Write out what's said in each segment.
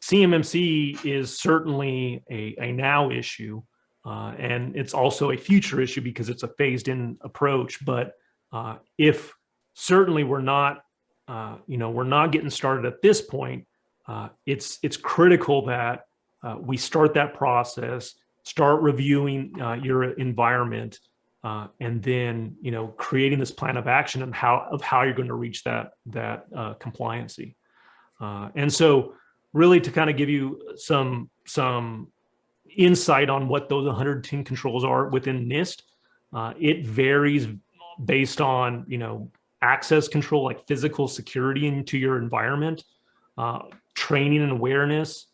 CMMC is certainly a now issue, and it's also a future issue because it's a phased-in approach. But if certainly we're not getting started at this point, it's critical that we start that process, start reviewing your environment, and then creating this plan of action and how you're going to reach that compliancy. And so really to kind of give you some insight on what those 110 controls are within NIST, it varies based on access control, like physical security into your environment, training and awareness,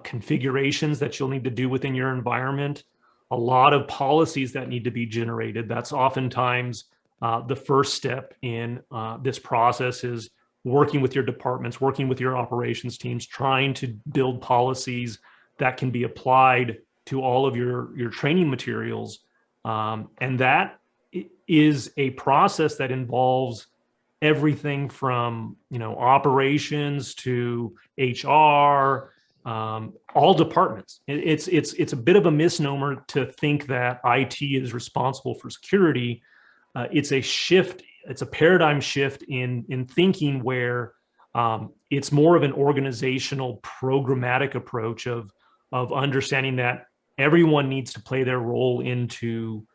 configurations that you'll need to do within your environment, a lot of policies that need to be generated. That's oftentimes the first step in this process is working with your departments, working with your operations teams, trying to build policies that can be applied to all of your training materials. And that is a process that involves everything from operations to HR, all departments. It's a bit of a misnomer to think that IT is responsible for security. It's a shift. It's a paradigm shift in thinking where it's more of an organizational programmatic approach of understanding that everyone needs to play their role into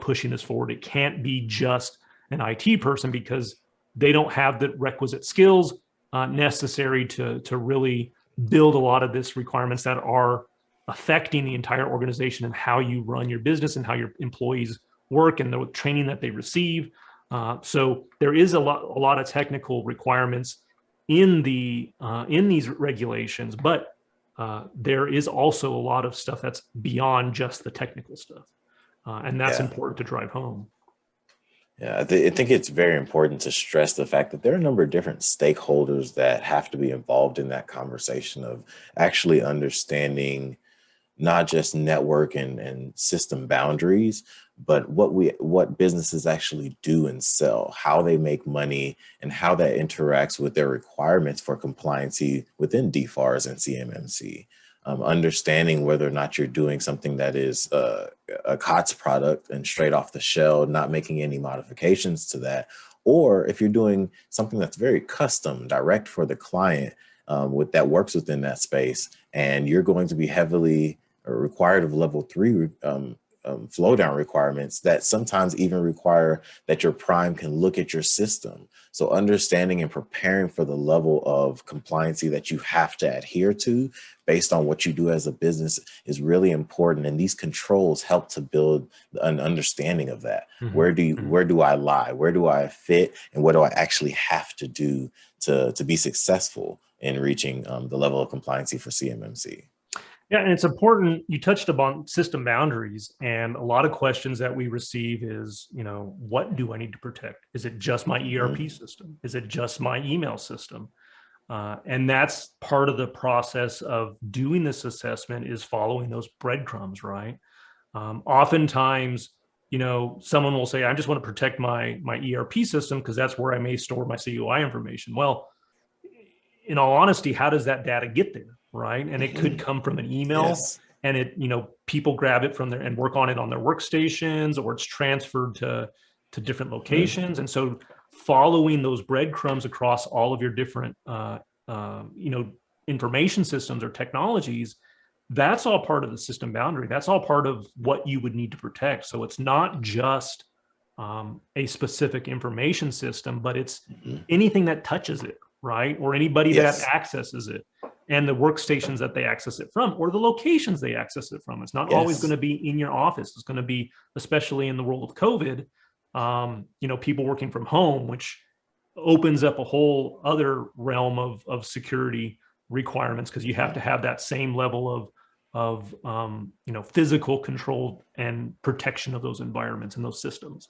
pushing this forward. It can't be just an IT person because they don't have the requisite skills necessary to really build a lot of these requirements that are affecting the entire organization and how you run your business and how your employees work and the training that they receive. So there is a lot of technical requirements in these regulations, but there is also a lot of stuff that's beyond just the technical stuff, and that's important to drive home. Yeah, I think it's very important to stress the fact that there are a number of different stakeholders that have to be involved in that conversation of actually understanding not just network and system boundaries, but what businesses actually do and sell, how they make money, and how that interacts with their requirements for compliancy within DFARS and CMMC. Understanding whether or not you're doing something that is a COTS product and straight off the shelf, not making any modifications to that, or if you're doing something that's very custom, direct for the client, that works within that space, and you're going to be heavily required of level 3 flow down requirements that sometimes even require that your prime can look at your system. So understanding and preparing for the level of compliancy that you have to adhere to based on what you do as a business is really important. And these controls help to build an understanding of that. Mm-hmm. Where do I lie? Where do I fit? And what do I actually have to do to be successful in reaching the level of compliancy for CMMC? Yeah, and it's important. You touched upon system boundaries, and a lot of questions that we receive is, what do I need to protect? Is it just my ERP system? Is it just my email system? And that's part of the process of doing this assessment is following those breadcrumbs, right? Oftentimes, someone will say, I just want to protect my ERP system because that's where I may store my CUI information. Well, in all honesty, how does that data get there? Right. And it could come from an email, and people grab it from there and work on it on their workstations, or it's transferred to different locations. And so following those breadcrumbs across all of your different, information systems or technologies, that's all part of the system boundary. That's all part of what you would need to protect. So it's not just a specific information system, but it's anything that touches it, right? Or anybody that accesses it, and the workstations that they access it from, or the locations they access it from. It's not always going to be in your office. It's going to be, especially in the world of COVID, people working from home, which opens up a whole other realm of security requirements, because you have to have that same level of physical control and protection of those environments and those systems.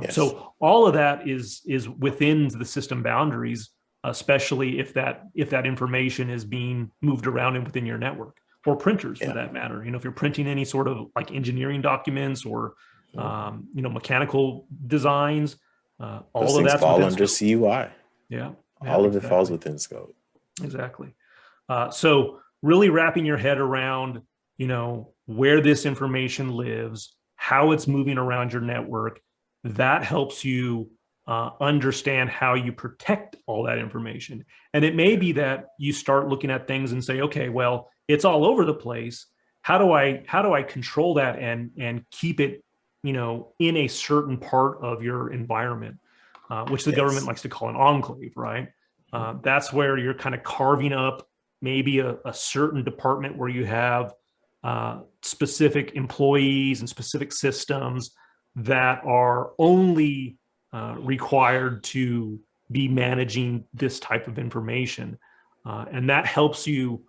So all of that is within the system boundaries, especially if that information is being moved around and within your network, or printers for that matter. If you're printing any sort of like engineering documents or mechanical designs, all of that fall under CUI. Yeah, all of it falls within scope. Exactly. So really wrapping your head around, where this information lives, how it's moving around your network, that helps you understand how you protect all that information. And it may be that you start looking at things and say, okay, well, it's all over the place. How do I control that and keep it, in a certain part of your environment, which the government Yes. likes to call an enclave, right? That's where you're kind of carving up maybe a certain department where you have specific employees and specific systems that are only required to be managing this type of information, and that helps you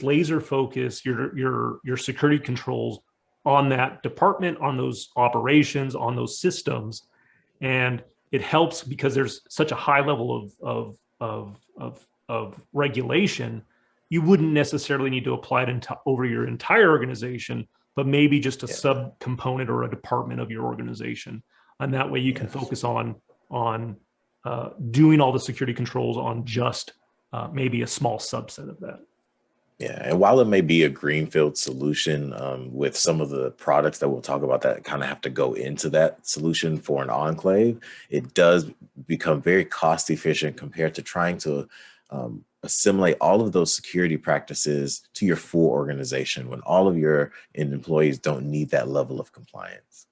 laser focus your security controls on that department, on those operations, on those systems. And it helps because there's such a high level of regulation. You wouldn't necessarily need to apply it over your entire organization, but maybe just a subcomponent or a department of your organization. And that way you can focus on doing all the security controls on just maybe a small subset of that. Yeah, and while it may be a greenfield solution, with some of the products that we'll talk about that kind of have to go into that solution for an enclave, it does become very cost efficient compared to trying to assimilate all of those security practices to your full organization when all of your employees don't need that level of compliance.